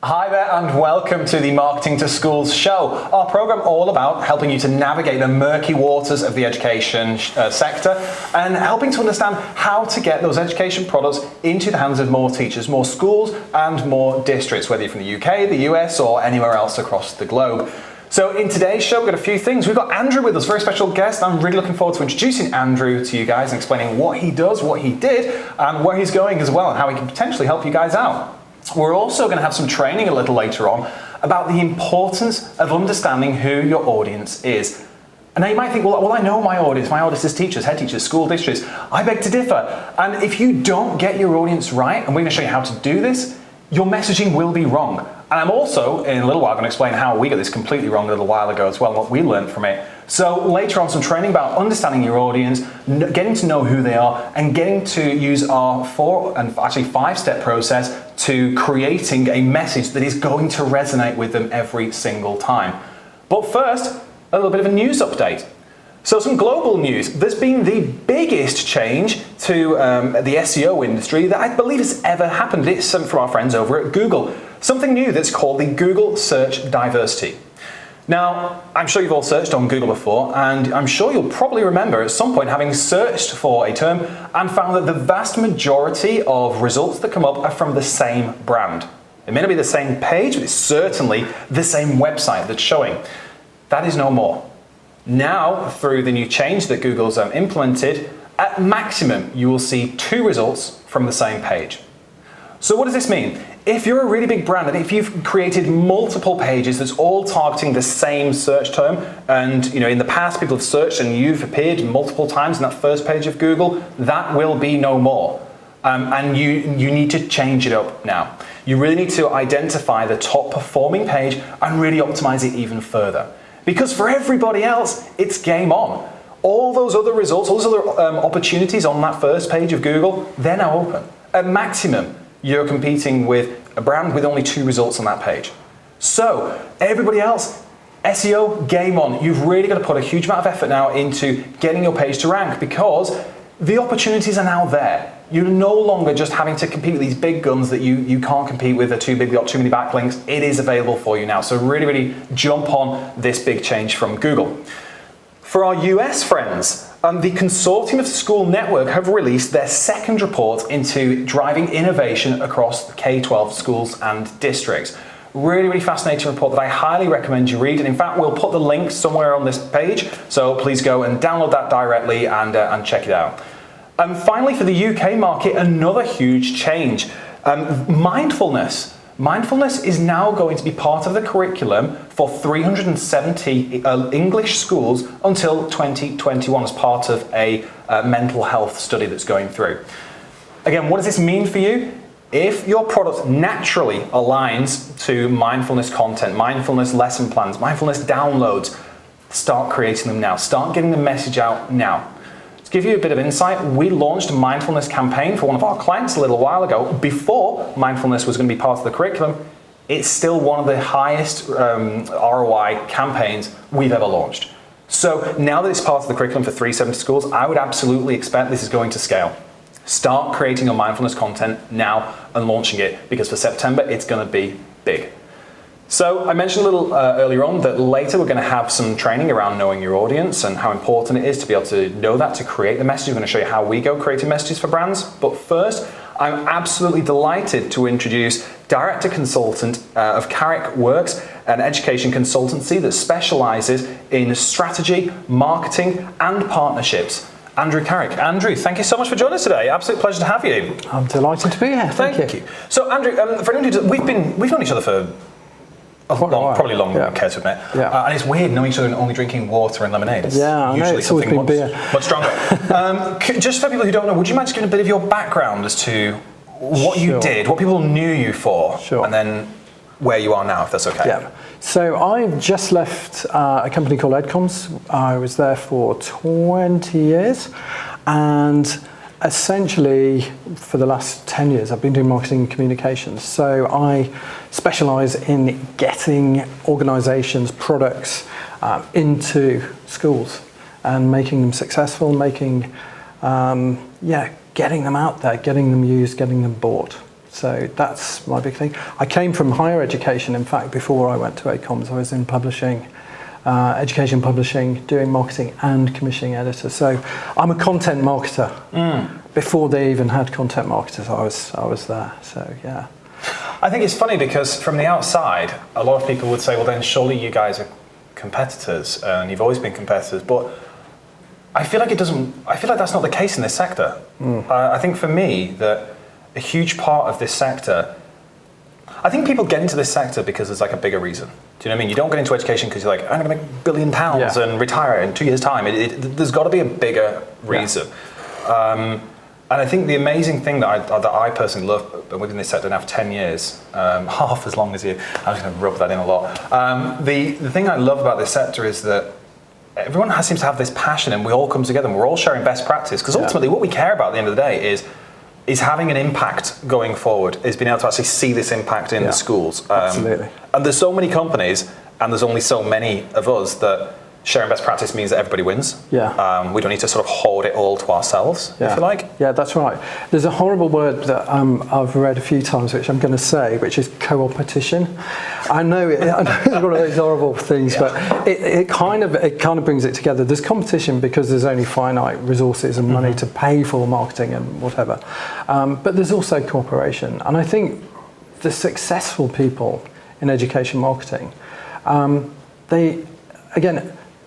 Hi there and welcome to the Marketing to Schools show, our program all about helping you to navigate the murky waters of the education sector and helping to understand how to get those education products into the hands of more teachers, more schools and more districts, whether you're from the UK, the US or anywhere else across the globe. So in today's show, we've got a few things. We've got Andrew with us, very special guest. I'm really looking forward to introducing Andrew to you guys and explaining what he does, what he did and where he's going as well and how he can potentially help you guys out. We're also going to have some training a little later on about the importance of understanding who your audience is. And now you might think, well, I know my audience is teachers, head teachers, school districts. I beg to differ. And if you don't get your audience right, and we're going to show you how to do this, your messaging will be wrong. And I'm also, in a little while, going to explain how we got this completely wrong a little while ago as well, and what we learned from it. So later on, some training about understanding your audience, getting to know who they are, and getting to use our 4 and actually 5-step process to creating a message that is going to resonate with them every single time. But first, a little bit of a news update. So some global news. There's been the biggest change to the SEO industry that I believe has ever happened. It's from our friends over at Google. Something new that's called the Google Search Diversity. Now, I'm sure you've all searched on Google before, and I'm sure you'll probably remember at some point having searched for a term and found that the vast majority of results that come up are from the same brand. It may not be the same page, but it's certainly the same website that's showing. That is no more. Now, through the new change that Google's implemented, at maximum you will see 2 results from the same page. So what does this mean? If you're a really big brand and if you've created multiple pages that's all targeting the same search term, and in the past people have searched and you've appeared multiple times in that first page of Google, that will be no more. And you need to change it up now. You really need to identify the top performing page and really optimize it even further. Because for everybody else, it's game on. All those other results, all those other opportunities on that first page of Google, they're now open. At maximum, you're competing with a brand with only 2 results on that page. So everybody else, SEO, game on. You've really got to put a huge amount of effort now into getting your page to rank because the opportunities are now there. You're no longer just having to compete with these big guns that you can't compete with, they're too big, they've got too many backlinks. It is available for you now. So really jump on this big change from Google. For our US friends, the Consortium of School Network have released their second report into driving innovation across K-12 schools and districts. Really fascinating report that I highly recommend you read. And in fact, we'll put the link somewhere on this page. So please go and download that directly and check it out. And finally, for the UK market, another huge change. Mindfulness. Mindfulness is now going to be part of the curriculum for 370 English schools until 2021 as part of a mental health study that's going through. Again, what does this mean for you? If your product naturally aligns to mindfulness content, mindfulness lesson plans, mindfulness downloads, start creating them now. Start getting the message out now. To give you a bit of insight, we launched a mindfulness campaign for one of our clients a little while ago. Before mindfulness was going to be part of the curriculum, it's still one of the highest ROI campaigns we've ever launched. So now that it's part of the curriculum for 370 schools, I would absolutely expect this is going to scale. Start creating your mindfulness content now and launching it, because for September it's going to be big. So I mentioned a little earlier on that later we're going to have some training around knowing your audience and how important it is to be able to know that, to create the message. We're going to show you how we go creating messages for brands. But first, I'm absolutely delighted to introduce Director Consultant of Carrick Works, an education consultancy that specializes in strategy, marketing and partnerships. Andrew Carrick. Andrew, thank you so much for joining us today. Absolute pleasure to have you. I'm delighted to be here. Thank you. So Andrew, for anyone who we've known each other for probably longer than I care to admit. Yeah. And it's weird knowing each other and only drinking water and lemonade. It's usually it's always been beer. Much stronger. Just for people who don't know, would you mind just giving a bit of your background as to what you did, what people knew you for, and then where you are now, if that's okay? Yeah. So I've just left a company called Edcoms. I was there for 20 years, and essentially for the last 10 years I've been doing marketing and communications. So I specialise in getting organisations, products into schools and making them successful, getting them out there, getting them used, getting them bought. So that's my big thing. I came from higher education. In fact, before I went to ACOMS, I was in publishing, education publishing, doing marketing and commissioning editor. So I'm a content marketer. Before they even had content marketers, I was there. So yeah. I think it's funny because from the outside, a lot of people would say, well, then surely you guys are competitors and you've always been competitors. But I feel like that's not the case in this sector. I think for me that a huge part of this sector, I think people get into this sector because there's like a bigger reason. Do you know what I mean? You don't get into education because you're like, I'm going to make £1 billion and retire in 2 years' time. There's got to be a bigger reason. And I think the amazing thing that I personally love within this sector now for 10 years, half as long as you, I'm just going to rub that in a lot. The thing I love about this sector is that everyone seems to have this passion and we all come together and we're all sharing best practice, because ultimately what we care about at the end of the day is having an impact going forward, is being able to actually see this impact in the schools. Absolutely. And there's so many companies and there's only so many of us that sharing best practice means that everybody wins. Yeah. We don't need to sort of hoard it all to ourselves, if you like. Yeah, that's right. There's a horrible word that I've read a few times, which I'm going to say, which is co-opetition. I know it's one of those horrible things, but it kind of brings it together. There's competition because there's only finite resources and money to pay for marketing and whatever. But there's also cooperation. And I think the successful people in education marketing,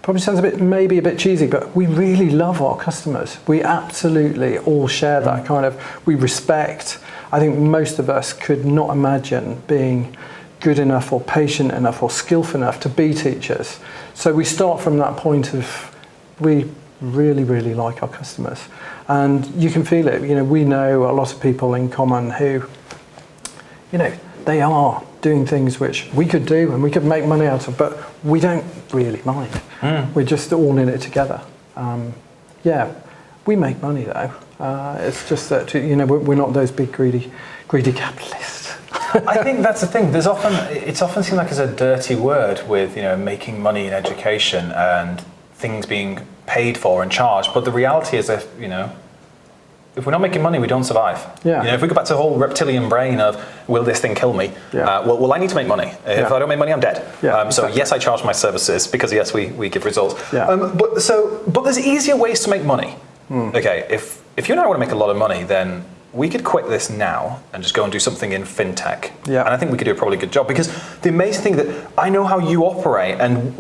probably sounds maybe a bit cheesy, but we really love our customers. We absolutely all share that kind of, we respect. I think most of us could not imagine being good enough or patient enough or skillful enough to be teachers. So we start from that point of, we really, really like our customers. And you can feel it. We know a lot of people in common who, they are doing things which we could do and we could make money out of, but we don't really mind. We're just all in it together. We make money though. It's just that we're not those big greedy capitalists. I think that's the thing. It's often seen like as a dirty word with making money in education and things being paid for and charged. But the reality is that if we're not making money, we don't survive. Yeah. If we go back to the whole reptilian brain of, will this thing kill me? Well, I need to make money. If I don't make money, I'm dead. So yes, I charge my services because yes, we give results. But there's easier ways to make money. Okay, if you and I want to make a lot of money, then we could quit this now and just go and do something in fintech. And I think we could do a probably good job, because the amazing thing that I know how you operate, and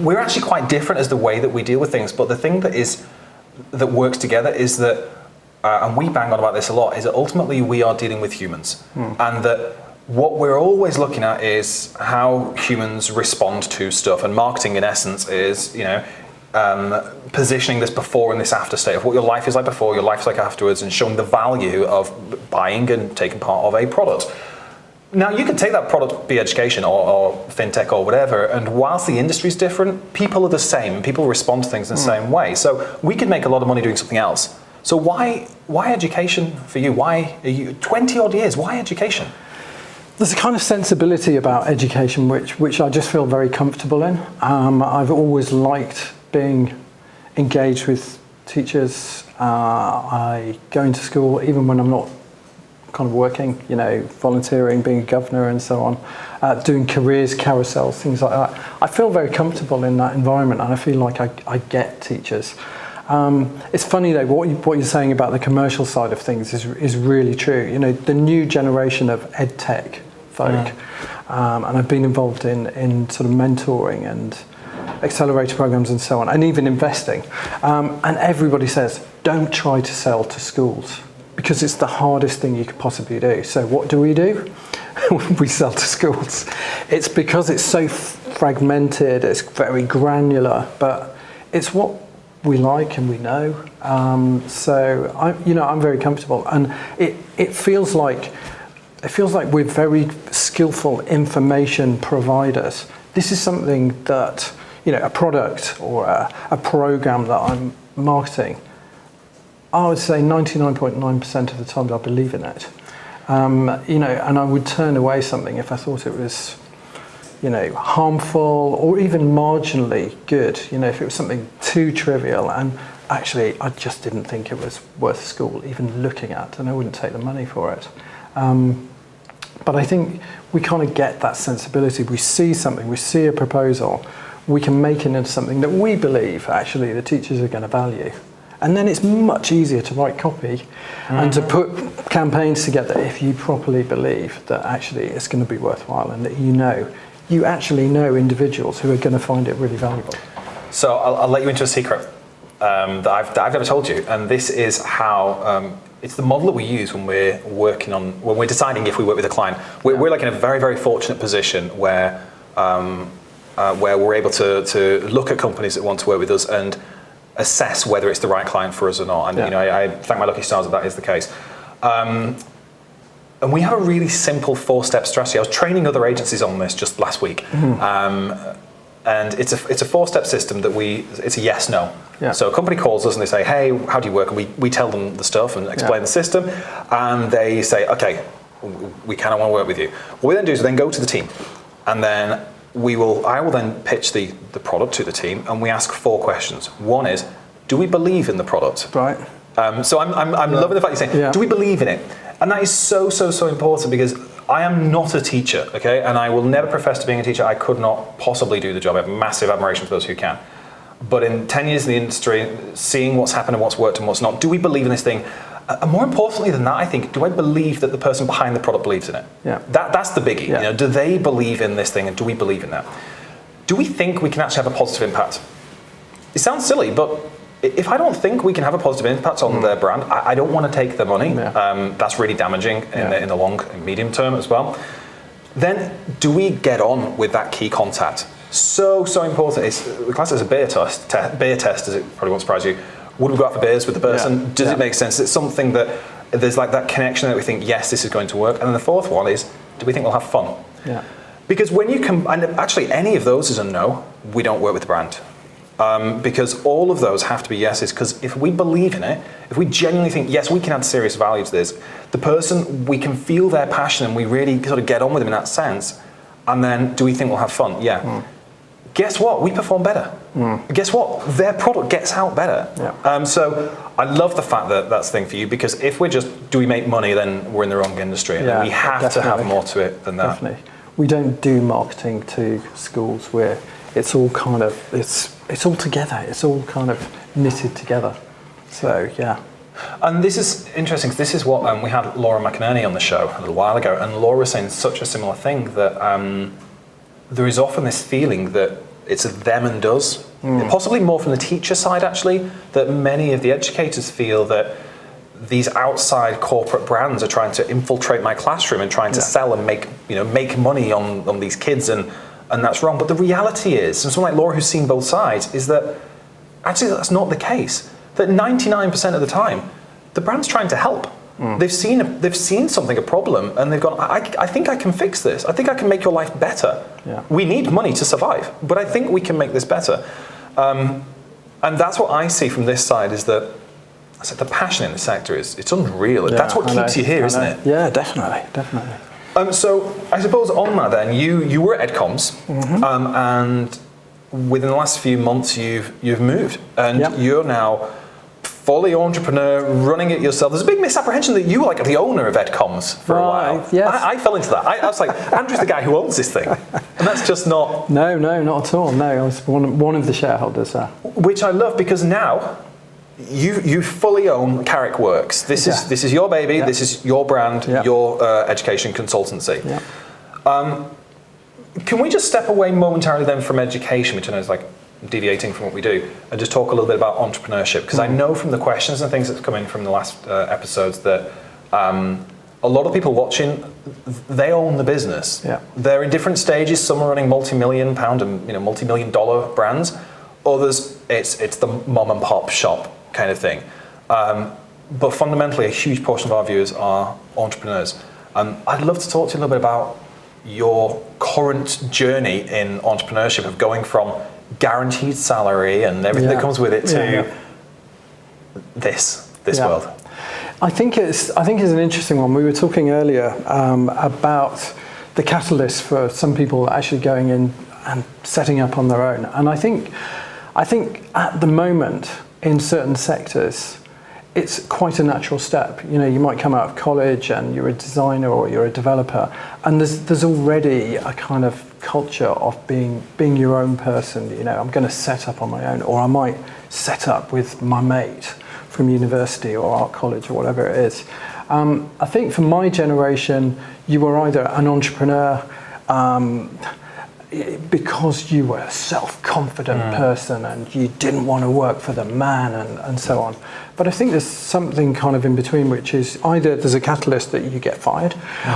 we're actually quite different as the way that we deal with things. But the thing that works together is that, and we bang on about this a lot, is that ultimately we are dealing with humans. And that what we're always looking at is how humans respond to stuff. And marketing, in essence, is positioning this before and this after state of what your life is like before, your life is like afterwards, and showing the value of buying and taking part of a product. Now, you can take that product, be education or fintech or whatever, and whilst the industry is different, people are the same, and people respond to things in the same way. So we could make a lot of money doing something else. So why education for you? Why are you 20 odd years? Why education? There's a kind of sensibility about education which I just feel very comfortable in. I've always liked being engaged with teachers. I go into school even when I'm not kind of working, volunteering, being a governor and so on, doing careers carousels, things like that. I feel very comfortable in that environment, and I feel like I get teachers. It's funny though, what you're saying about the commercial side of things is really true. The new generation of ed tech folk, and I've been involved in sort of mentoring and accelerator programs and so on, and even investing. And everybody says, don't try to sell to schools, because it's the hardest thing you could possibly do. So what do? We sell to schools. It's because it's so fragmented, it's very granular, but it's what we like and we know. So I'm very comfortable, and it feels like we're very skillful information providers. This is something that a product or a program that I'm marketing, I would say 99.9% of the time I believe in it. And I would turn away something if I thought it was harmful or even marginally good, if it was something too trivial, and actually I just didn't think it was worth school even looking at, and I wouldn't take the money for it. But I think we kind of get that sensibility. We see something, we see a proposal, we can make it into something that we believe actually the teachers are going to value. And then it's much easier to write copy and to put campaigns together if you properly believe that actually it's going to be worthwhile, and that you actually know individuals who are going to find it really valuable. So I'll let you into a secret that I've never told you, and this is how it's the model that we use when we're deciding if we work with a client. We're like in a very, very fortunate position where we're able to look at companies that want to work with us and assess whether it's the right client for us or not. And I thank my lucky stars that is the case. And we have a really simple 4-step strategy. I was training other agencies on this just last week. And it's a 4-step system that it's a yes, no. Yeah. So a company calls us and they say, hey, how do you work? And we tell them the stuff and explain the system. And they say, okay, we kind of want to work with you. What we then do is then go to the team. And then I will then pitch the product to the team, and we ask 4 questions. One is, do we believe in the product? Right. So I'm loving the fact you're saying, do we believe in it? And that is so, so, so important, because I am not a teacher, okay? And I will never profess to being a teacher. I could not possibly do the job. I have massive admiration for those who can. But in 10 years in the industry, seeing what's happened and what's worked and what's not, do we believe in this thing? And more importantly than that, I think, do I believe that the person behind the product believes in it? Yeah. That's the biggie. Yeah. Do they believe in this thing, and do we believe in that? Do we think we can actually have a positive impact? It sounds silly, but if I don't think we can have a positive impact on their brand, I don't want to take the money. Yeah. That's really damaging in the long and medium term as well. Then do we get on with that key contact? So important. We class it as a beer test, as it probably won't surprise you. Would we go out for beers with the person? Yeah. Does it make sense? It's something that there's like that connection that we think, yes, this is going to work. And then the 4th one is, do we think we'll have fun? Yeah. Because when you and actually any of those is a no, we don't work with the brand. Because all of those have to be yeses, because if we believe in it, if we genuinely think, yes, we can add serious value to this, the person, we can feel their passion and we really sort of get on with them in that sense, and then do we think we'll have fun? Yeah. Guess what? We perform better. Guess what? Their product gets out better. Yeah. So I love the fact that that's the thing for you, because if we're just, do we make money, then we're in the wrong industry. And we have to have more to it than that. Definitely. We don't do marketing to schools where it's all kind of, it's all together. It's all kind of knitted together. So, yeah. And this is interesting, because this is what we had Laura McInerney on the show a little while ago, and Laura was saying such a similar thing, that there is often this feeling that it's a them and us, possibly more from the teacher side actually, that many of the educators feel that these outside corporate brands are trying to infiltrate my classroom and trying to sell and make money on these kids, and that's wrong. But the reality is, and someone like Laura who's seen both sides, is that actually that's not the case. That 99% of the time, the brand's trying to help. They've seen something, a problem, and they've gone, I think I can fix this. I think I can make your life better. Yeah. We need money to survive, but I think we can make this better. And that's what I see from this side, is that the passion in the sector it's unreal. Yeah, that's what keeps you here, isn't it? Yeah, definitely. So I suppose on that then, you were at EdComs, and within the last few months you've moved, and you're now fully entrepreneur, running it yourself. There's a big misapprehension that you were like the owner of EdComs for a while. Yes. I fell into that. I was like, Andrew's the guy who owns this thing. And that's just not... No, not at all. No, I was one of the shareholders. Which I love, because now you fully own Carrick Works. This is your baby, this is your brand, your education consultancy. Yeah. Can we just step away momentarily then from education, which I know is like deviating from what we do, and just talk a little bit about entrepreneurship? Because I know from the questions and things that's come in from the last episodes that a lot of people watching, they own the business. Yeah. They're in different stages. Some are running multi-million pound and multi-million-dollar brands. Others, it's the mom and pop shop kind of thing. But fundamentally, a huge portion of our viewers are entrepreneurs. I'd love to talk to you a little bit about your current journey in entrepreneurship, of going from guaranteed salary and everything that comes with it to this world. I think it's an interesting one. We were talking earlier about the catalyst for some people actually going in and setting up on their own. And I think at the moment in certain sectors, it's quite a natural step. You know, you might come out of college and you're a designer or you're a developer, and there's already a kind of culture of being your own person. You know, I'm going to set up on my own, or I might set up with my mate from university or art college or whatever it is. I think for my generation, you were either an entrepreneur because you were a self-confident person and you didn't want to work for the man and so on. But I think there's something kind of in between, which is either there's a catalyst that you get fired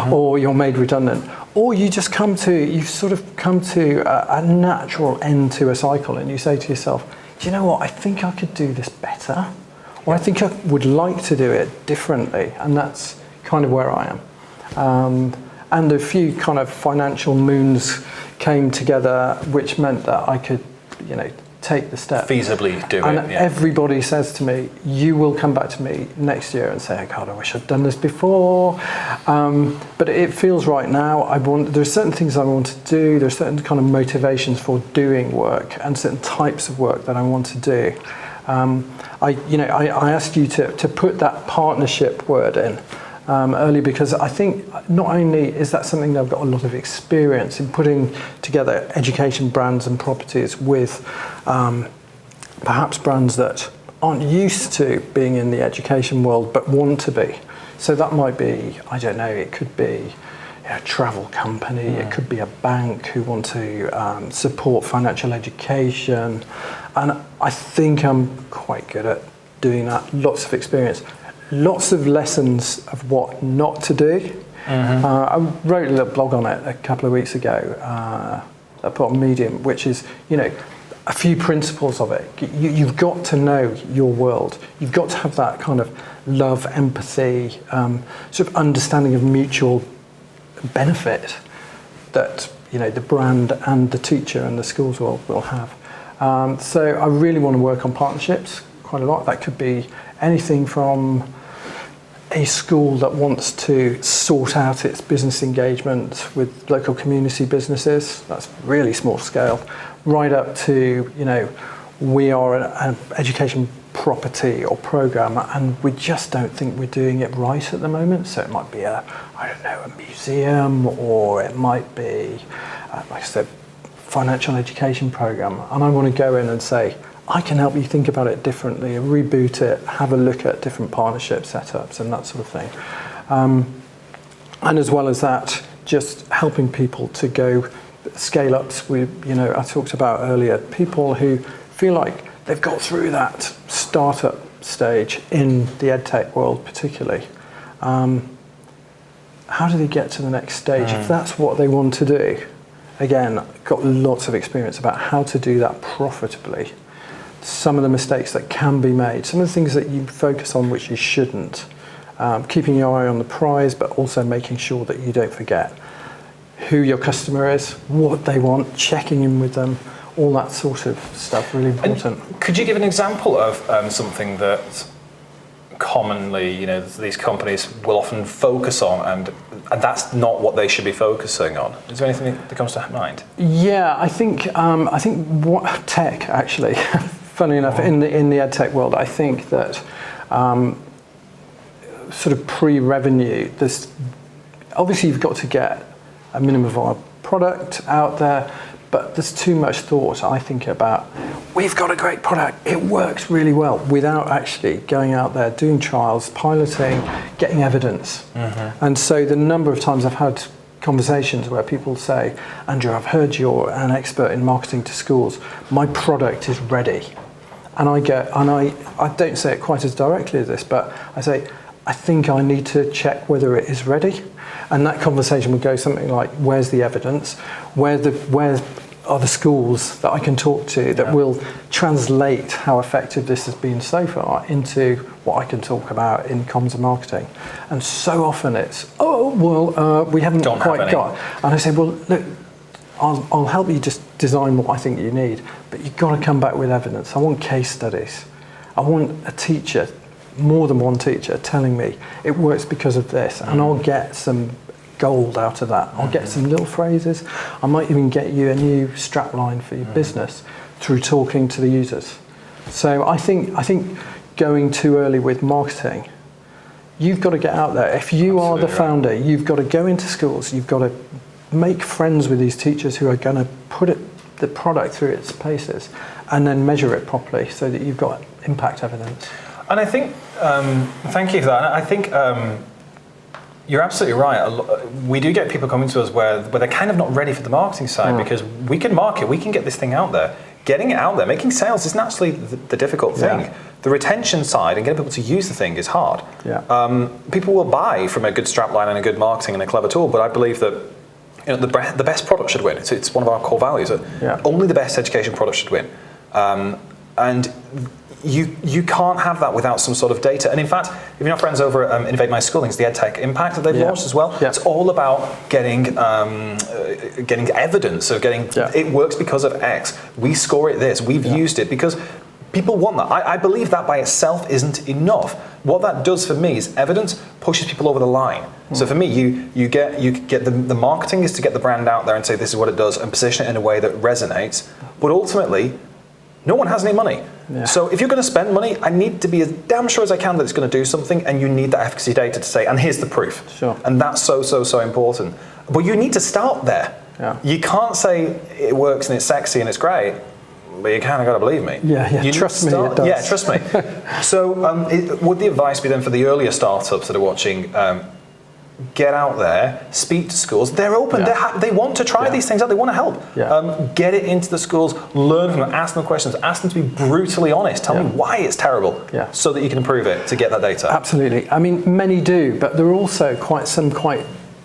or you're made redundant, or you just come to a natural end to a cycle, and you say to yourself, do you know what, I think I could do this better, or I think I would like to do it differently, and that's kind of where I am. And a few kind of financial moons came together, which meant that I could, you know, take the step. Feasibly do and it. And everybody says to me, you will come back to me next year and say, oh God, I wish I'd done this before. But it feels right now. There's certain things I want to do. There's certain kind of motivations for doing work and certain types of work that I want to do. I asked you to put that partnership word in early, because I think not only is that something that I've got a lot of experience in putting together education brands and properties with perhaps brands that aren't used to being in the education world but want to be. So that might be, I don't know, it could be a travel company, it could be a bank who want to support financial education, and I think I'm quite good at doing that. Lots of experience. Lots of lessons of what not to do. I wrote a little blog on it a couple of weeks ago. I put on Medium, which is, you know, a few principles of it. You've got to know your world. You've got to have that kind of love, empathy, sort of understanding of mutual benefit that, you know, the brand and the teacher and the schools will have. So I really want to work on partnerships quite a lot. That could be anything from a school that wants to sort out its business engagement with local community businesses, that's really small scale, right up to, you know, we are an education property or program and we just don't think we're doing it right at the moment. So it might be a museum, or it might be, like I said, financial education program. And I want to go in and say, I can help you think about it differently, reboot it, have a look at different partnership setups and that sort of thing. And as well as that, just helping people to go scale ups. I talked about earlier, people who feel like they've got through that startup stage in the edtech world particularly. How do they get to the next stage if that's what they want to do? Again, I've got lots of experience about how to do that profitably. Some of the mistakes that can be made, some of the things that you focus on which you shouldn't, keeping your eye on the prize, but also making sure that you don't forget who your customer is, what they want, checking in with them, all that sort of stuff, really important. And could you give an example of something that commonly, you know, these companies will often focus on, and that's not what they should be focusing on? Is there anything that comes to mind? Yeah, I think what tech actually. Funnily enough, in the edtech world, I think that sort of pre-revenue, there's obviously you've got to get a minimum viable product out there, but there's too much thought, I think, about we've got a great product, it works really well, without actually going out there, doing trials, piloting, getting evidence. And so the number of times I've had conversations where people say, Andrew, I've heard you're an expert in marketing to schools, my product is ready. And I don't say it quite as directly as this, but I say, I think I need to check whether it is ready. And that conversation would go something like, where's the evidence? Where are the schools that I can talk to that will translate how effective this has been so far into what I can talk about in comms and marketing? And so often it's, we haven't quite got. And I say, well, look, I'll help you just design what I think you need, but you've got to come back with evidence. I want case studies. I want a teacher, more than one teacher, telling me it works because of this, and I'll get some gold out of that. I'll get some little phrases. I might even get you a new strapline for your business through talking to the users. So I think going too early with marketing, you've got to get out there. If you are the founder, you've got to go into schools, you've got to make friends with these teachers who are going to put the product through its paces and then measure it properly so that you've got impact evidence. And I think, thank you for that. And I think you're absolutely right. We do get people coming to us where they're kind of not ready for the marketing side because we can market, we can get this thing out there. Getting it out there, making sales isn't actually the difficult thing. Yeah. The retention side and getting people to use the thing is hard. Yeah. People will buy from a good strapline and a good marketing and a clever tool, but I believe that the best product should win. It's one of our core values. That only the best education product should win. And you can't have that without some sort of data. And in fact, if you're not friends over at Innovate My Schooling, it's the EdTech Impact that they've launched as well. Yeah. It's all about getting evidence of it works because of X. We score it this. We've used it because people want that. I believe that by itself isn't enough. What that does for me is evidence pushes people over the line. So for me, you get the marketing is to get the brand out there and say this is what it does and position it in a way that resonates. But ultimately, no one has any money. Yeah. So if you're going to spend money, I need to be as damn sure as I can that it's going to do something, and you need that efficacy data to say, and here's the proof. Sure. And that's so important. But you need to start there. Yeah. You can't say it works and it's sexy and it's great, but you kind of got to believe me. Yeah. Trust me, it does. Yeah, trust me. So would the advice be then for the earlier startups that are watching, get out there, speak to schools. They're open. They want to try these things out. They want to help. Yeah. Get it into the schools. Learn from them. Ask them questions. Ask them to be brutally honest. Tell me why it's terrible, so that you can improve it to get that data. Absolutely. I mean, many do, but there are also quite,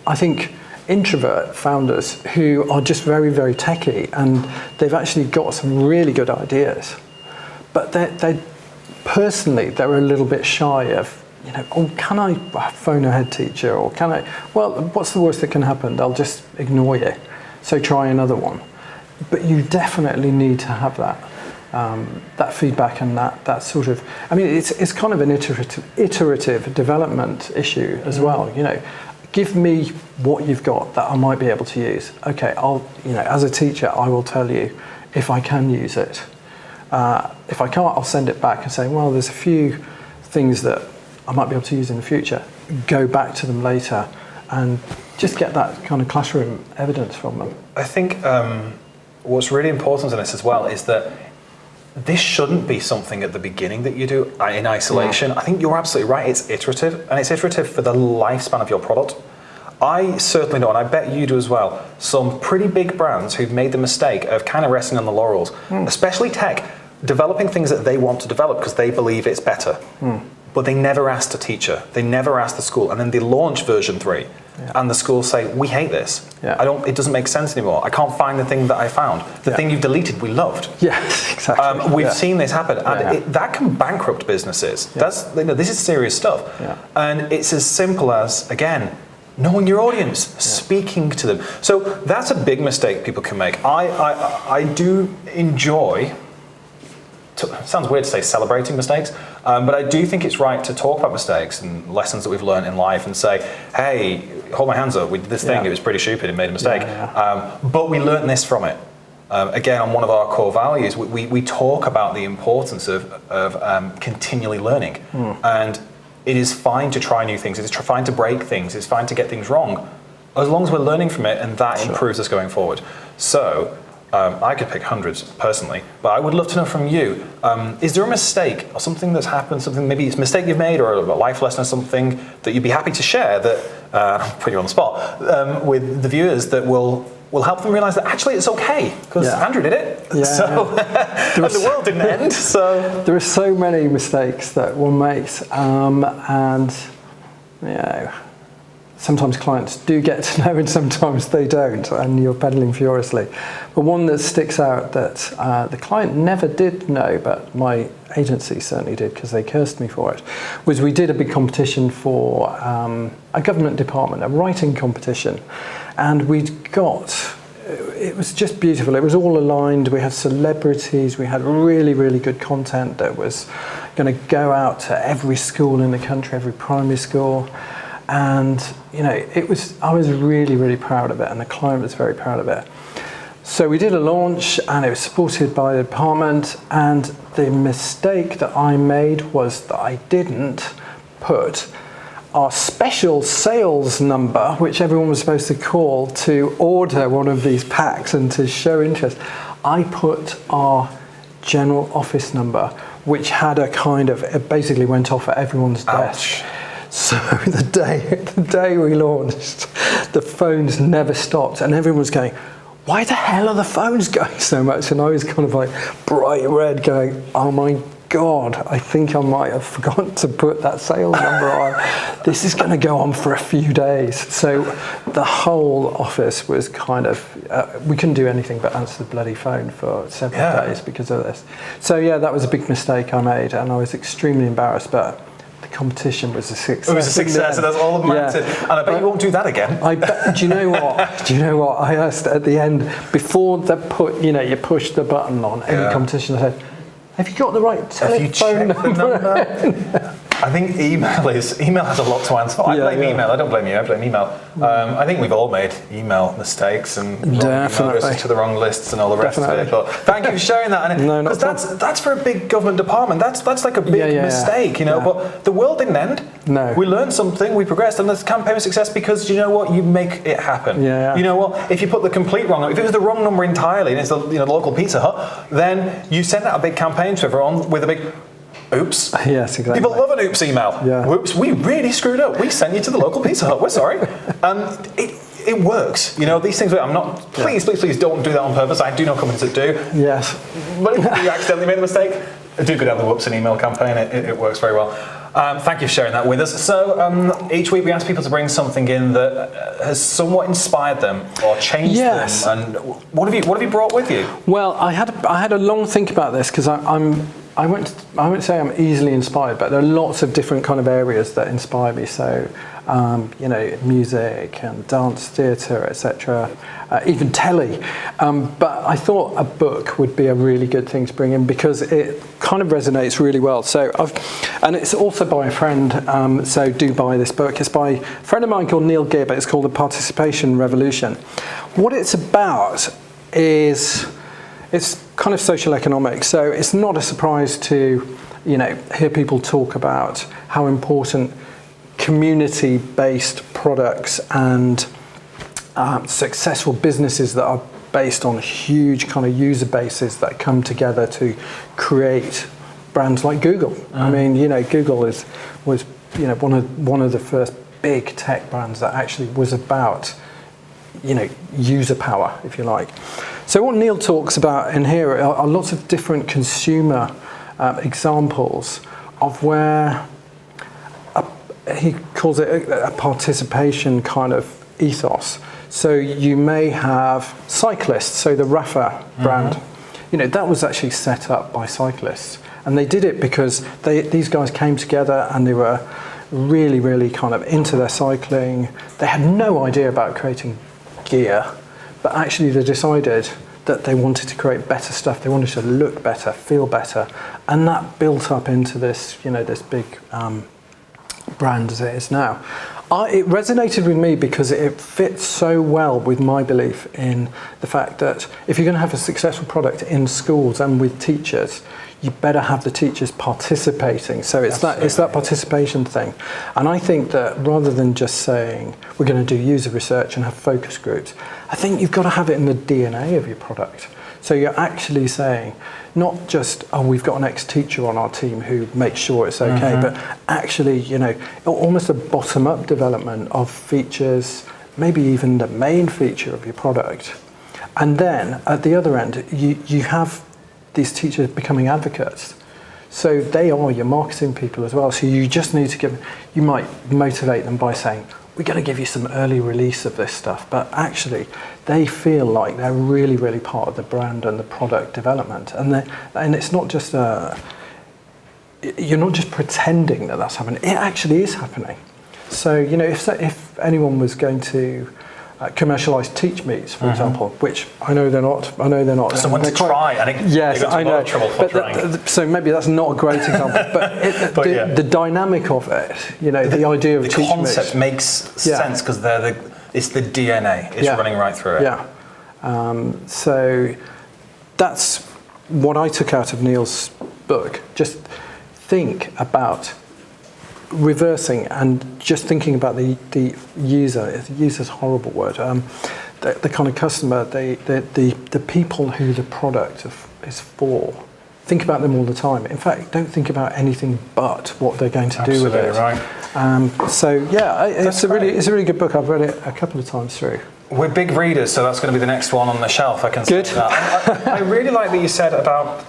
I think, introvert founders who are just very, very techy, and they've actually got some really good ideas, but they personally they're a little bit shy of. Can I phone a head teacher, or can I? Well, what's the worst that can happen? They'll just ignore you. So try another one. But you definitely need to have that feedback and that sort of. I mean, it's kind of an iterative development issue as well. Give me what you've got that I might be able to use. Okay, as a teacher, I will tell you if I can use it. If I can't, I'll send it back and say, well, there's a few things that I might be able to use in the future. Go back to them later and just get that kind of classroom evidence from them. I think what's really important in this as well is that this shouldn't be something at the beginning that you do in isolation. I think you're absolutely right. It's iterative, and it's iterative for the lifespan of your product. I certainly know, and I bet you do as well, some pretty big brands who've made the mistake of kind of resting on the laurels, especially tech, developing things that they want to develop because they believe it's better. But they never asked a teacher, they never asked the school, and then they launch version 3, and the schools say, we hate this. It doesn't make sense anymore. I can't find the thing that I found. The thing you've deleted, we loved. Yes, exactly. We've seen this happen, and that can bankrupt businesses. This is serious stuff. And it's as simple as, again, knowing your audience, speaking to them. So that's a big mistake people can make. I do enjoy, sounds weird to say celebrating mistakes, but I do think it's right to talk about mistakes and lessons that we've learned in life and say, hey, hold my hands up, we did this thing, it was pretty stupid, it made a mistake, but we learned this from it. Again, on one of our core values, we talk about the importance of continually learning. And it is fine to try new things, it's fine to break things, it's fine to get things wrong, as long as we're learning from it and that improves us going forward. So, I could pick hundreds personally, but I would love to know from you, is there a mistake or something that's happened, something maybe it's a mistake you've made or a life lesson or something that you'd be happy to share that, I'll put you on the spot, with the viewers that will help them realise that actually it's okay, because Andrew did it, and the world didn't end. So there are so many mistakes that one makes, and sometimes clients do get to know and sometimes they don't, and you're pedaling furiously. But one that sticks out that the client never did know, but my agency certainly did because they cursed me for it, was we did a big competition for a government department, a writing competition, and it was just beautiful. It was all aligned. We had celebrities. We had really, really good content that was going to go out to every school in the country, every primary school. And I was really, really proud of it, and the client was very proud of it. So we did a launch, and it was supported by the department, and the mistake that I made was that I didn't put our special sales number, which everyone was supposed to call to order one of these packs and to show interest. I put our general office number, which had it basically went off at everyone's desk. So the day we launched, the phones never stopped, and everyone was going, why the hell are the phones going so much? And I was kind of like bright red going, oh my God, I think I might have forgotten to put that sales number on. This is going to go on for a few days. So the whole office was kind of, we couldn't do anything but answer the bloody phone for several days because of this. So yeah, that was a big mistake I made, and I was extremely embarrassed, but the competition was a success. It was a success, and that's all that mattered. And I bet you won't do that again. Do you know what? I asked at the end, before you push the button on any competition, I said, have you got the right telephone number? I think email has a lot to answer for. I blame email. I don't blame you. I blame email. I think we've all made email mistakes and wrong email addresses to the wrong lists and all the rest of it. But thank you for sharing that. Because that's for a big government department. That's like a big mistake, But the world didn't end. No. We learned something. We progressed, and this campaign was a success because you know what? You make it happen. Yeah. You know what? If you put the complete wrong, if it was the wrong number entirely, and it's the local Pizza Hut, then you send out a big campaign to everyone with a big oops. Yes, exactly. People love an oops email. Yeah. Oops, we really screwed up. We sent you to the local Pizza Hut. We're sorry. And it works. These things, I'm not, please don't do that on purpose. I do know companies that do. Yes. But if you accidentally made a mistake, do go down the whoops and email campaign. It works very well. Thank you for sharing that with us. So each week we ask people to bring something in that has somewhat inspired them or changed them. And what have you brought with you? Well, I had a long think about this because I won't say I'm easily inspired, but there are lots of different kind of areas that inspire me. So, music and dance, theatre, etc., even telly. But I thought a book would be a really good thing to bring in because it kind of resonates really well. So, and it's also by a friend. So do buy this book. It's by a friend of mine called Neil Gibb. It's called The Participation Revolution. What it's about is it's kind of social economics, so it's not a surprise to hear people talk about how important community-based products and successful businesses that are based on huge kind of user bases that come together to create brands like Google. I mean, Google was one of the first big tech brands that actually was about user power, if you like. So what Neil talks about in here are lots of different consumer examples of where he calls it a participation kind of ethos. So you may have cyclists, so the Rafa brand, that was actually set up by cyclists. And they did it because these guys came together and they were really, really kind of into their cycling. They had no idea about creating gear, but actually they decided that they wanted to create better stuff. They wanted to look better, feel better, and that built up into this, this big brand as it is now. It resonated with me because it fits so well with my belief in the fact that if you're going to have a successful product in schools and with teachers, you better have the teachers participating. So it's that participation thing. And I think that rather than just saying we're going to do user research and have focus groups, I think you've got to have it in the DNA of your product. So you're actually saying not just, we've got an ex-teacher on our team who makes sure it's okay, but actually, almost a bottom-up development of features, maybe even the main feature of your product. And then at the other end, you have these teachers becoming advocates. So they are your marketing people as well. So you just need to you might motivate them by saying, we're going to give you some early release of this stuff, but actually they feel like they're really, really part of the brand and the product development. And it's not just you're not just pretending that that's happening. It actually is happening. So if anyone was going to commercialised teach meets, for example, which I know they're not. Someone to try, and it yes, they got I into a lot know. of trouble for But trying. so maybe that's not a great example, but, the dynamic of it, the idea of the teach concept meets. makes sense because it's the DNA. It's running right through it. Yeah. So that's what I took out of Neil's book. Just think about reversing and just thinking about the user. The user's a horrible word. The kind of customer, the people who the product is for. Think about them all the time. In fact, don't think about anything but what they're going to do with it. Right. It's a really good book. I've read it a couple of times through. We're big readers, so that's going to be the next one on the shelf. I can say that. I really like that you said about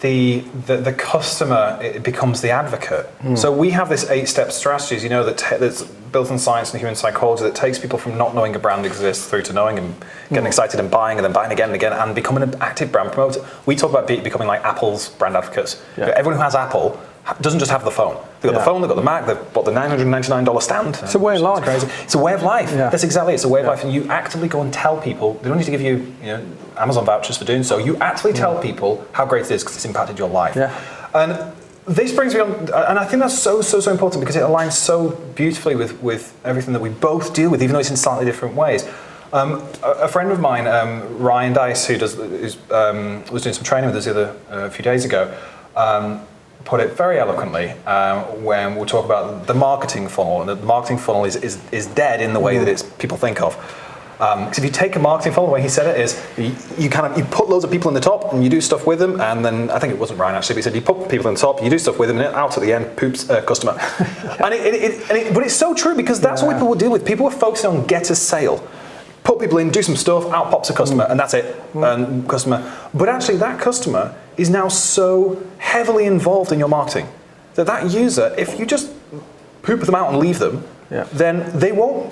the customer, it becomes the advocate. So we have this 8-step strategies, that's built in science and human psychology that takes people from not knowing a brand exists through to knowing and getting excited and buying and then buying again and again and becoming an active brand promoter. We talk about becoming like Apple's brand advocates. Yeah. Everyone who has Apple doesn't just have the phone. They've got the phone, they've got the Mac, they've bought the $999 stand. It's a way of life. Crazy. It's a way of life. Yeah. That's exactly it. It's a way of life, and you actively go and tell people. They don't need to give you, Amazon vouchers for doing so. You actually tell people how great it is because it's impacted your life. Yeah. And this brings me on, and I think that's so important because it aligns so beautifully with everything that we both deal with, even though it's in slightly different ways. A friend of mine, Ryan Dice, who was doing some training with us a few days ago, put it very eloquently when we'll talk about the marketing funnel, and the marketing funnel is dead in the way that it's people think of. Because if you take a marketing funnel, the way he said it is, you put loads of people in the top and you do stuff with them, and then I think it wasn't Ryan actually, but he said you put people in the top, you do stuff with them, and out at the end, poops customer. But it's so true because that's what people deal with. People are focusing on get a sale. Put people in, do some stuff, out pops a customer, and that's it. And customer. But actually, that customer is now so heavily involved in your marketing that user, if you just poop them out and leave them, then they won't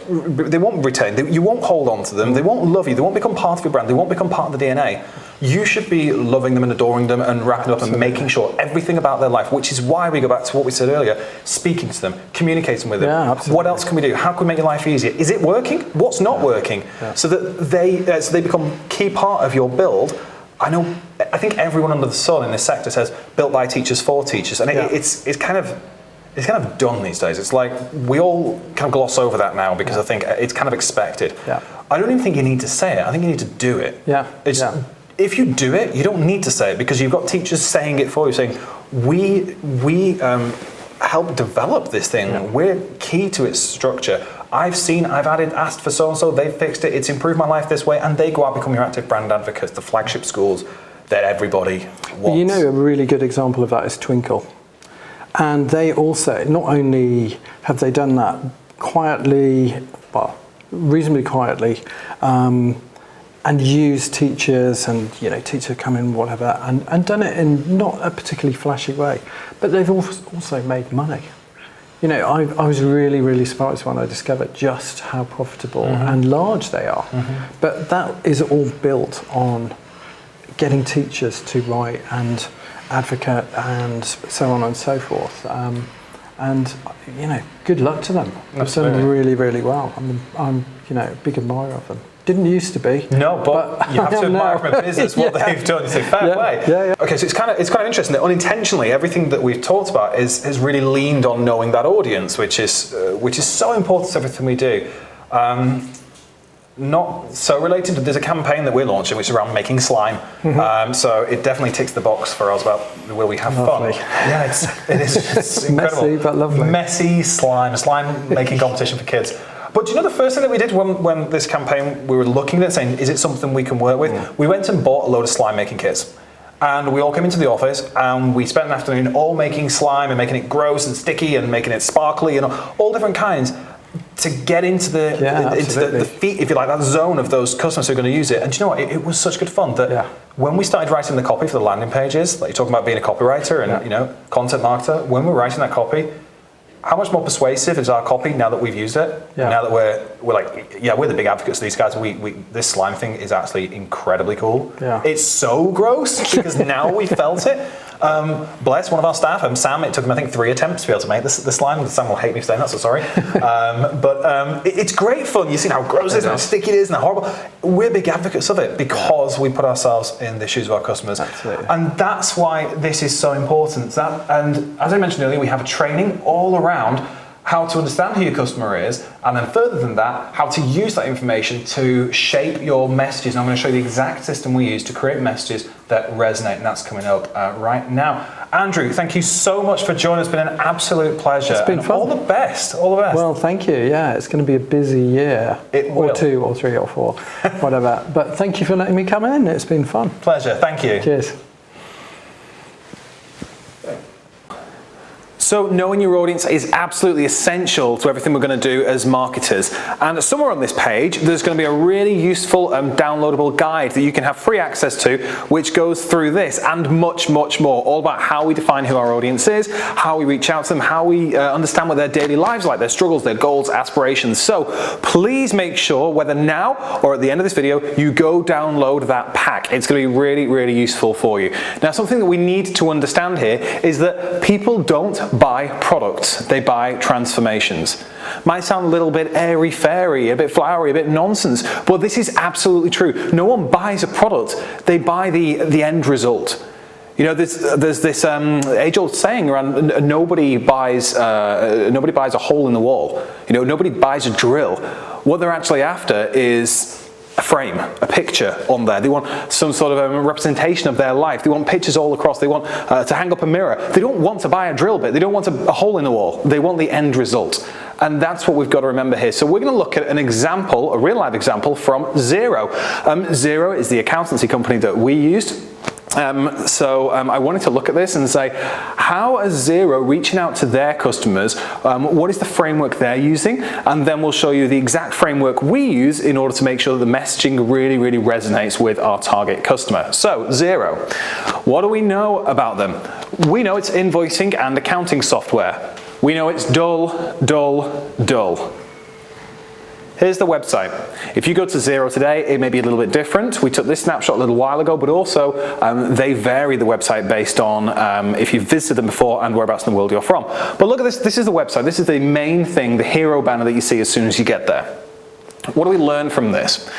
retain. You won't hold on to them. They won't love you. They won't become part of your brand. They won't become part of the DNA. You should be loving them and adoring them and wrapping up and making sure everything about their life, which is why we go back to what we said earlier, speaking to them, communicating with them. Yeah, absolutely. What else can we do? How can we make your life easier? Is it working? What's not working? Yeah. So that they become key part of your build. I think everyone under the sun in this sector says built by teachers for teachers, and it's kind of done these days. It's like we all kind of gloss over that now because I think it's kind of expected. Yeah. I don't even think you need to say it. I think you need to do it. Yeah. If you do it, you don't need to say it because you've got teachers saying it for you, saying we help develop this thing. Yeah. We're key to its structure. I've asked for so and so, they've fixed it. It's improved my life this way, and they go out and become your active brand advocates, the flagship schools that everybody wants. A really good example of that is Twinkle. And they also, not only have they done that quietly, well, reasonably quietly, and used teachers and, teacher come in, whatever, and done it in not a particularly flashy way, but they've also made money. I was really, really surprised when I discovered just how profitable and large they are. Mm-hmm. But that is all built on getting teachers to write and advocate and so on and so forth. And good luck to them. They've done really, really well. I'm a big admirer of them. Didn't used to be. No, but you have to admire from a business what they've done. It's a fair play. Yeah. Okay, so it's kind of interesting that unintentionally everything that we've talked about has really leaned on knowing that audience, which is so important to everything we do. Not so related, but there's a campaign that we're launching which is around making slime. Mm-hmm. So it definitely ticks the box for us about where we have lovely. fun. Yeah, it's incredible. Messy but lovely. Messy slime making competition for kids. But do you know the first thing that we did when this campaign, we were looking at it saying, is it something we can work with? We went and bought a load of slime making kits. And we all came into the office and we spent an afternoon all making slime and making it gross and sticky and making it sparkly and all different kinds to get into the feet, if you like, that zone of those customers who are going to use it. And do you know what? It was such good fun that when we started writing the copy for the landing pages, like you're talking about being a copywriter and content marketer, when we're writing that copy, how much more persuasive is our copy now that we've used it? Yeah. Now that we're we're like, yeah, we're the big advocates of these guys. This slime thing is actually incredibly cool. Yeah. It's so gross because now we felt it. Bless one of our staff, Sam. It took him, I think, 3 attempts to be able to make the slime. Sam will hate me for saying that, so sorry. It's great fun. You've seen how gross it is, and how sticky it is, and how horrible. We're big advocates of it because we put ourselves in the shoes of our customers. Absolutely. And that's why this is so important. And as I mentioned earlier, we have training all around how to understand who your customer is, and then further than that, how to use that information to shape your messages. And I'm going to show you the exact system we use to create messages that resonate, and that's coming up right now. Andrew, thank you so much for joining us. It's been an absolute pleasure. It's been fun. All the best. All the best. Well, thank you. Yeah, it's going to be a busy year. It will. Or 2 or 3 or 4, whatever. But thank you for letting me come in. It's been fun. Pleasure. Thank you. Cheers. So knowing your audience is absolutely essential to everything we're going to do as marketers. And somewhere on this page, there's going to be a really useful downloadable guide that you can have free access to, which goes through this and much, much more, all about how we define who our audience is, how we reach out to them, how we understand what their daily lives are like, their struggles, their goals, aspirations. So please make sure, whether now or at the end of this video, you go download that pack. It's going to be really, really useful for you. Now, something that we need to understand here is that people don't buy products, they buy transformations. Might sound a little bit airy-fairy, a bit flowery, a bit nonsense, but this is absolutely true. No one buys a product, they buy the end result. You know, there's this age-old saying around nobody buys a hole in the wall. You know, nobody buys a drill. What they're actually after is a frame, a picture on there. They want some sort of a representation of their life. They want pictures all across. They want to hang up a mirror. They don't want to buy a drill bit. They don't want a hole in the wall. They want the end result. And that's what we've got to remember here. So we're going to look at an example, a real life example from Xero. Xero is the accountancy company that we used. I wanted to look at this and say, how is Xero reaching out to their customers? What is the framework they're using? And then we'll show you the exact framework we use in order to make sure that the messaging really, really resonates with our target customer. So, Xero. What do we know about them? We know it's invoicing and accounting software. We know it's dull, dull, dull. Here's the website. If you go to Xero today, it may be a little bit different. We took this snapshot a little while ago, but also they vary the website based on if you've visited them before and whereabouts in the world you're from. But look at this. This is the website. This is the main thing, the hero banner that you see as soon as you get there. What do we learn from this?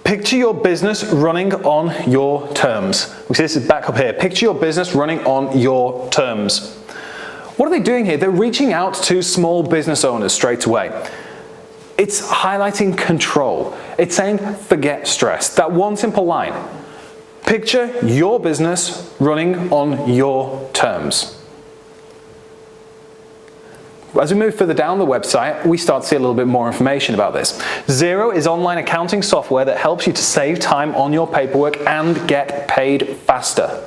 Picture your business running on your terms. We see this is back up here. Picture your business running on your terms. What are they doing here? They're reaching out to small business owners straight away. It's highlighting control. It's saying, forget stress. That one simple line. Picture your business running on your terms. As we move further down the website, we start to see a little bit more information about this. Xero is online accounting software that helps you to save time on your paperwork and get paid faster.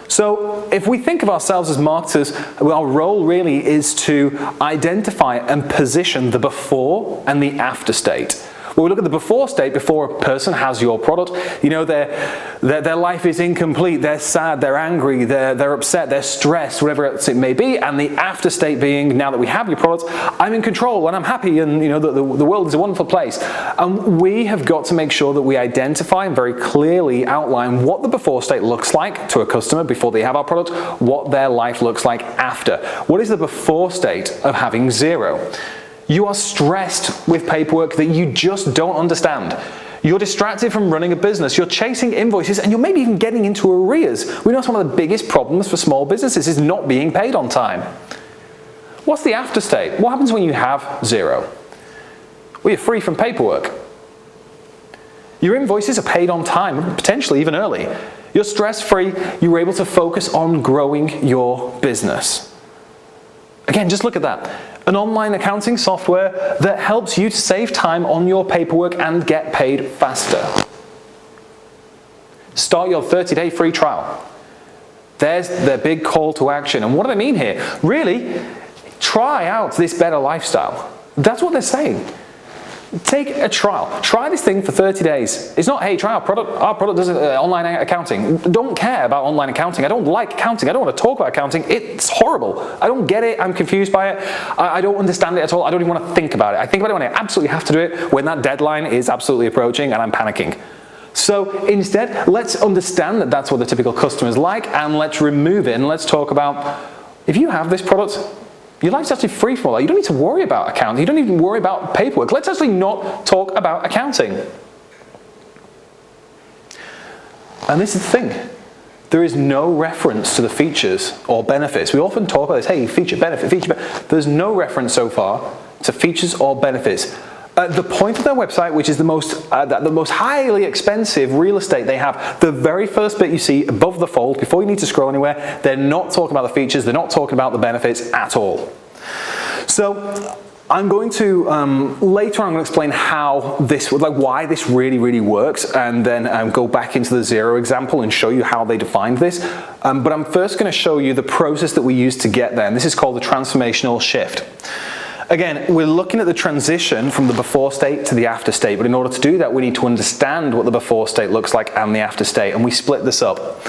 So if we think of ourselves as marketers, our role really is to identify and position the before and the after state. When we look at the before state, before a person has your product, you know, their life is incomplete, they're sad, they're angry, they're upset, they're stressed, whatever else it may be, and the after state being, now that we have your product, I'm in control and I'm happy, and you know, the world is a wonderful place. And we have got to make sure that we identify and very clearly outline what the before state looks like to a customer before they have our product, what their life looks like after. What is the before state of having Xero? You are stressed with paperwork that you just don't understand. You're distracted from running a business. You're chasing invoices, and you're maybe even getting into arrears. We know some of the biggest problems for small businesses is not being paid on time. What's the after state? What happens when you have Xero? Well, you're free from paperwork. Your invoices are paid on time, potentially even early. You're stress-free. You're able to focus on growing your business. Again, just look at that. An online accounting software that helps you to save time on your paperwork and get paid faster. Start your 30-day free trial. There's their big call to action. And what do I mean here? Really, try out this better lifestyle. That's what they're saying. Take a trial. Try this thing for 30 days. It's not, hey, try our product. Our product does online accounting. Don't care about online accounting. I don't like accounting. I don't want to talk about accounting. It's horrible. I don't get it. I'm confused by it. I don't understand it at all. I don't even want to think about it. I think about it when I absolutely have to do it, when that deadline is absolutely approaching and I'm panicking. So instead, let's understand that that's what the typical customer is like, and let's remove it, and let's talk about, if you have this product, your life's actually free from all that. You don't need to worry about accounting. You don't even worry about paperwork. Let's actually not talk about accounting. And this is the thing. There is no reference to the features or benefits. We often talk about this, hey, feature, benefit, feature, benefit. There's no reference so far to features or benefits. The point of their website, which is the most highly expensive real estate they have, the very first bit you see above the fold, before you need to scroll anywhere, they're not talking about the features, they're not talking about the benefits at all. So I'm going to, later on I'm going to explain how this, like why this really works, and then go back into the Xero example and show you how they defined this. But I'm first going to show you the process that we use to get there, and this is called the transformational shift. Again, we're looking at the transition from the before state to the after state, but in order to do that, we need to understand what the before state looks like and the after state, and we split this up.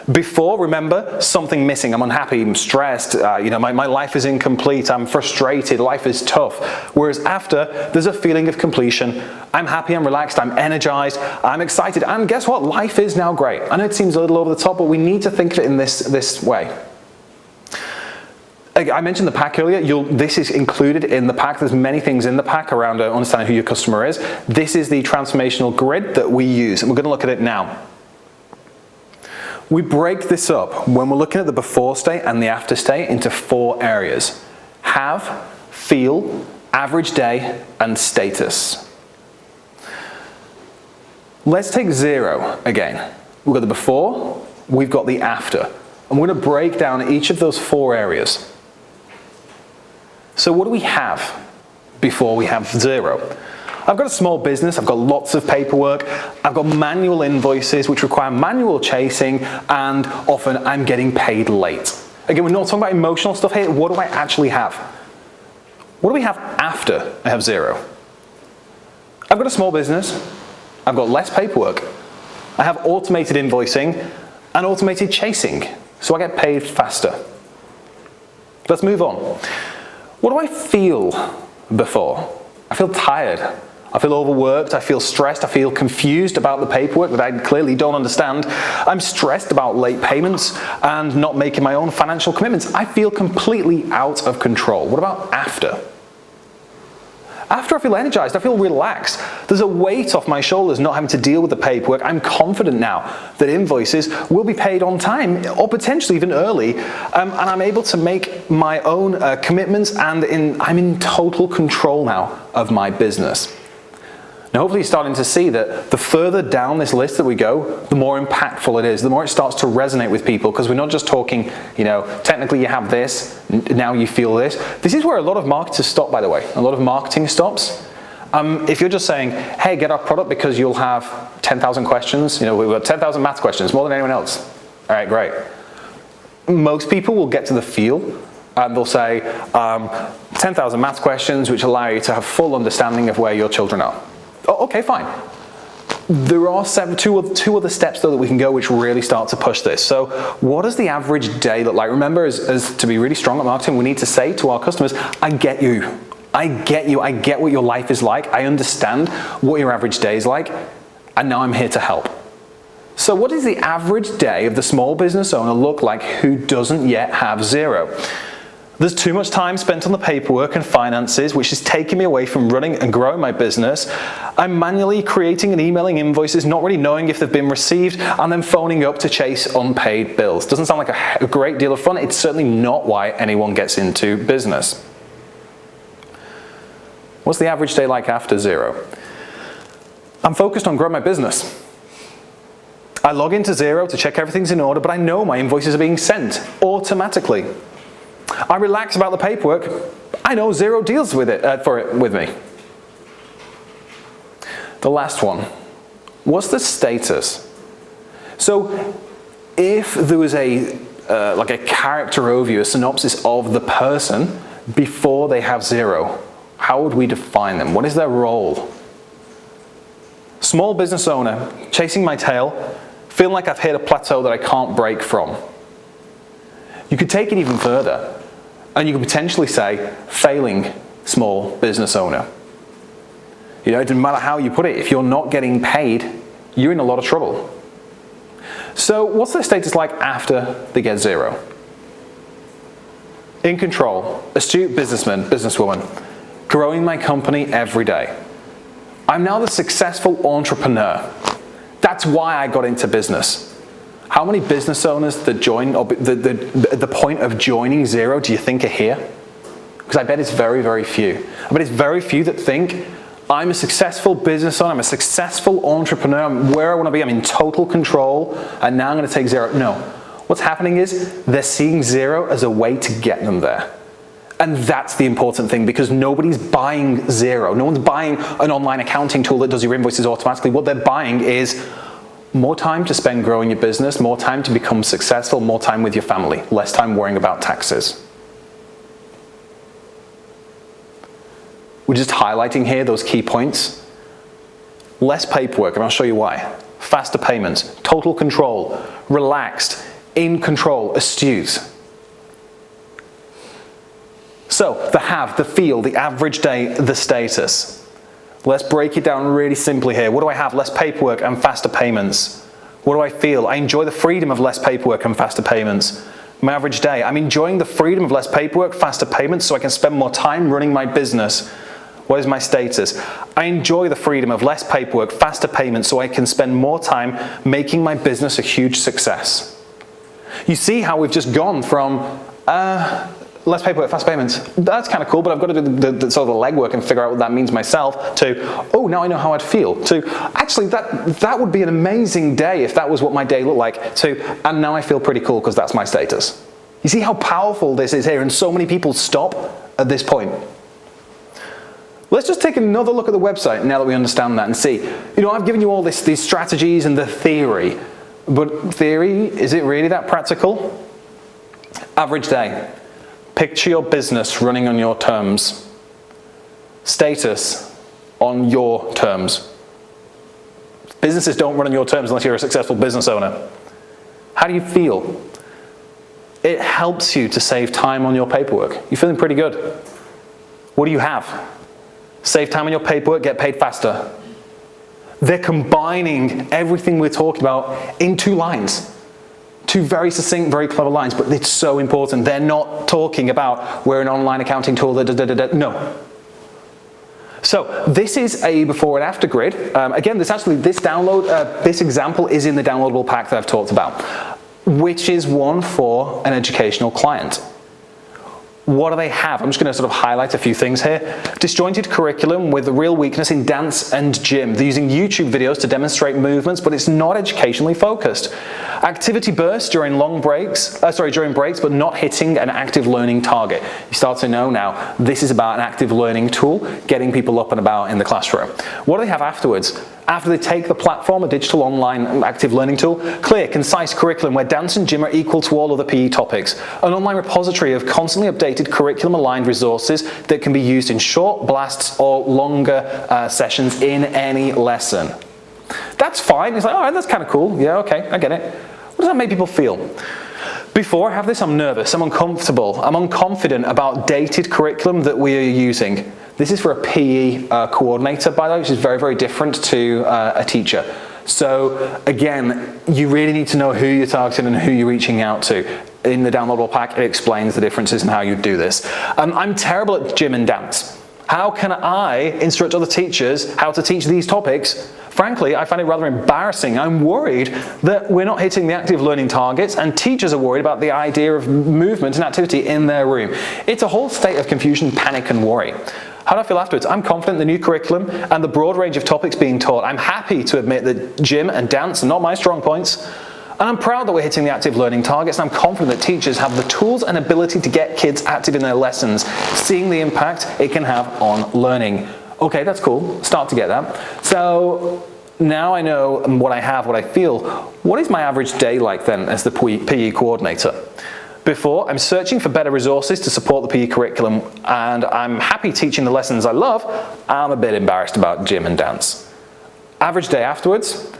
Before, remember, something missing. I'm unhappy, I'm stressed, my life is incomplete, I'm frustrated, life is tough. Whereas after, there's a feeling of completion. I'm happy, I'm relaxed, I'm energized, I'm excited, and guess what? Life is now great. I know it seems a little over the top, but we need to think of it in this way. I mentioned the pack earlier. This is included in the pack. There's many things in the pack around understanding who your customer is. This is the transformational grid that we use, and we're going to look at it now. We break this up when we're looking at the before state and the after state into 4 areas: have, feel, average day, and status. Let's take Xero again. We've got the before, we've got the after, and we're going to break down each of those 4 areas. So what do we have before we have Xero? I've got a small business, I've got lots of paperwork, I've got manual invoices which require manual chasing, and often I'm getting paid late. Again, we're not talking about emotional stuff here. What do I actually have? What do we have after I have Xero? I've got a small business, I've got less paperwork, I have automated invoicing and automated chasing, so I get paid faster. Let's move on. What do I feel before? I feel tired. I feel overworked. I feel stressed. I feel confused about the paperwork that I clearly don't understand. I'm stressed about late payments and not making my own financial commitments. I feel completely out of control. What about after? After I feel energized, I feel relaxed. There's a weight off my shoulders not having to deal with the paperwork. I'm confident now that invoices will be paid on time, or potentially even early, and I'm able to make my own commitments, and I'm in total control now of my business. Now hopefully you're starting to see that the further down this list that we go, the more impactful it is, the more it starts to resonate with people, because we're not just talking, technically you have this, now you feel this. This is where a lot of marketers stop, by the way. A lot of marketing stops. If you're just saying, hey, get our product because you'll have 10,000 questions, we've got 10,000 math questions, more than anyone else. All right, great. Most people will get to the feel, and they'll say 10,000 math questions which allow you to have full understanding of where your children are. Oh, okay, fine. There are two other steps though that we can go which really start to push this. So what does the average day look like? Remember, as to be really strong at marketing, we need to say to our customers, I get you. I get you. I get what your life is like. I understand what your average day is like. And now I'm here to help. So what does the average day of the small business owner look like who doesn't yet have Xero? There's too much time spent on the paperwork and finances, which is taking me away from running and growing my business. I'm manually creating and emailing invoices, not really knowing if they've been received, and then phoning up to chase unpaid bills. Doesn't sound like a great deal of fun. It's certainly not why anyone gets into business. What's the average day like after Xero? I'm focused on growing my business. I log into Xero to check everything's in order, but I know my invoices are being sent automatically. I relax about the paperwork. I know Xero deals with it with me. The last one. What's the status? So, if there was like a character overview, a synopsis of the person before they have Xero, how would we define them? What is their role? Small business owner, chasing my tail, feeling like I've hit a plateau that I can't break from. You could take it even further, and you could potentially say, failing small business owner. You know, it doesn't matter how you put it, if you're not getting paid, you're in a lot of trouble. So what's their status like after they get zero? In control, astute businessman, businesswoman, growing my company every day. I'm now the successful entrepreneur. That's why I got into business. How many business owners that join, or the point of joining zero, do you think are here? Because I bet it's very, very few. I bet it's very few that think, I'm a successful business owner, I'm a successful entrepreneur, I'm where I want to be, I'm in total control, and now I'm going to take zero. No. What's happening is they're seeing zero as a way to get them there. And that's the important thing, because nobody's buying zero. No one's buying an online accounting tool that does your invoices automatically. What they're buying is more time to spend growing your business, more time to become successful, more time with your family, less time worrying about taxes. We're just highlighting here those key points. Less paperwork, and I'll show you why. Faster payments, total control, relaxed, in control, astute. So, the have, the feel, the average day, the status. Let's break it down really simply here. What do I have? Less paperwork and faster payments. What do I feel? I enjoy the freedom of less paperwork and faster payments. My average day, I'm enjoying the freedom of less paperwork, faster payments, so I can spend more time running my business. What is my status? I enjoy the freedom of less paperwork, faster payments, so I can spend more time making my business a huge success. You see how we've just gone from less paperwork, fast payments. That's kind of cool, but I've got to do the sort of the legwork and figure out what that means myself, to, oh, now I know how I'd feel, to, actually, that would be an amazing day if that was what my day looked like, to, and now I feel pretty cool because that's my status. You see how powerful this is here, and so many people stop at this point. Let's just take another look at the website now that we understand that and see. You know, I've given you all these strategies and the theory, but theory, is it really that practical? Average day. Picture your business running on your terms. Status, on your terms. Businesses don't run on your terms unless you're a successful business owner. How do you feel? It helps you to save time on your paperwork. You're feeling pretty good. What do you have? Save time on your paperwork, get paid faster. They're combining everything we're talking about in 2 lines. 2 very succinct, very clever lines, but it's so important. They're not talking about we're an online accounting tool, no. So this is a before and after grid. Again, this example is in the downloadable pack that I've talked about, which is one for an educational client. What do they have? I'm just going to sort of highlight a few things here. Disjointed curriculum with a real weakness in dance and gym. They're using YouTube videos to demonstrate movements, but it's not educationally focused. Activity bursts during during breaks, but not hitting an active learning target. You start to know now, this is about an active learning tool, getting people up and about in the classroom. What do they have afterwards? After they take the platform, a digital online active learning tool, clear, concise curriculum where dance and gym are equal to all other PE topics. An online repository of constantly updated curriculum-aligned resources that can be used in short blasts or longer sessions in any lesson. That's fine. It's like, all right, that's kind of cool. Yeah, okay, I get it. What does that make people feel? Before I have this, I'm nervous, I'm uncomfortable, I'm unconfident about dated curriculum that we are using. This is for a PE coordinator, by the way, which is very, very different to a teacher. So again, you really need to know who you're targeting and who you're reaching out to. In the downloadable pack, it explains the differences and how you do this. I'm terrible at gym and dance. How can I instruct other teachers how to teach these topics? Frankly, I find it rather embarrassing. I'm worried that we're not hitting the active learning targets, and teachers are worried about the idea of movement and activity in their room. It's a whole state of confusion, panic, and worry. How do I feel afterwards? I'm confident in the new curriculum and the broad range of topics being taught. I'm happy to admit that gym and dance are not my strong points. And I'm proud that we're hitting the active learning targets, and I'm confident that teachers have the tools and ability to get kids active in their lessons, seeing the impact it can have on learning. Okay, that's cool. Start to get that. So now I know what I have, what I feel. What is my average day like then as the PE coordinator? Before, I'm searching for better resources to support the PE curriculum, and I'm happy teaching the lessons I love. I'm a bit embarrassed about gym and dance. Average day afterwards,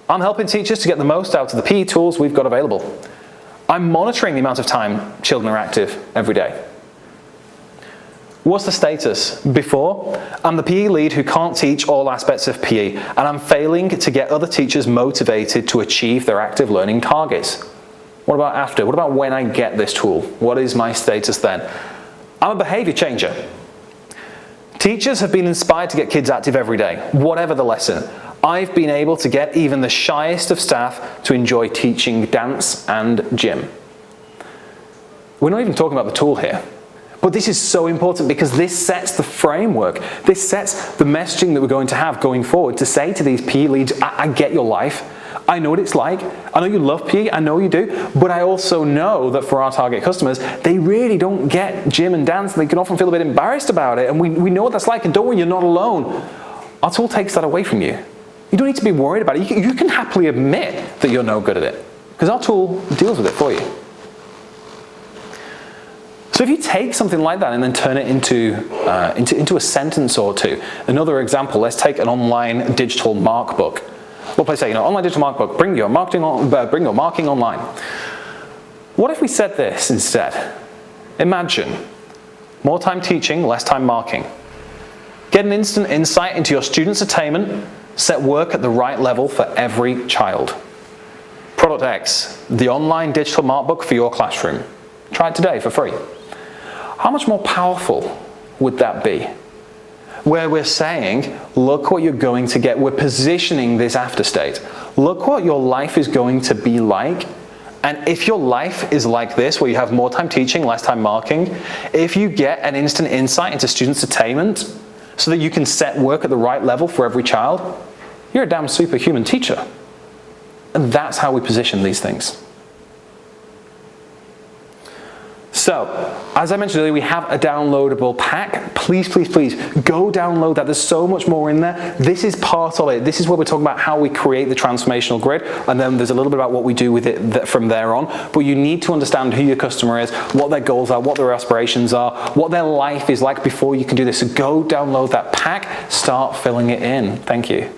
I'm helping teachers to get the most out of the PE tools we've got available. I'm monitoring the amount of time children are active every day. What's the status? Before, I'm the PE lead who can't teach all aspects of PE, and I'm failing to get other teachers motivated to achieve their active learning targets. What about after? What about when I get this tool? What is my status then? I'm a behavior changer. Teachers have been inspired to get kids active every day, whatever the lesson. I've been able to get even the shyest of staff to enjoy teaching dance and gym. We're not even talking about the tool here. But this is so important because this sets the framework. This sets the messaging that we're going to have going forward to say to these PE leads, I get your life. I know what it's like. I know you love PE. I know you do. But I also know that for our target customers, they really don't get gym and dance. They can often feel a bit embarrassed about it. And we know what that's like. And don't worry, you're not alone. Our tool takes that away from you. You don't need to be worried about it. You can happily admit that you're no good at it because our tool deals with it for you. So if you take something like that and then turn it into a sentence or two. Another example, let's take an online digital markbook. We'll play say, online digital markbook, bring your marking online. What if we said this instead? Imagine more time teaching, less time marking. Get an instant insight into your students' attainment, set work at the right level for every child. Product X, the online digital markbook for your classroom. Try it today for free. How much more powerful would that be? Where we're saying, look what you're going to get. We're positioning this after state. Look what your life is going to be like. And if your life is like this, where you have more time teaching, less time marking, if you get an instant insight into students' attainment so that you can set work at the right level for every child, you're a damn superhuman teacher. And that's how we position these things. So, as I mentioned earlier, we have a downloadable pack. Please, please, please go download that. There's so much more in there. This is part of it. This is where we're talking about how we create the transformational grid, and then there's a little bit about what we do with it from there on. But you need to understand who your customer is, what their goals are, what their aspirations are, what their life is like before you can do this. So go download that pack, start filling it in. Thank you.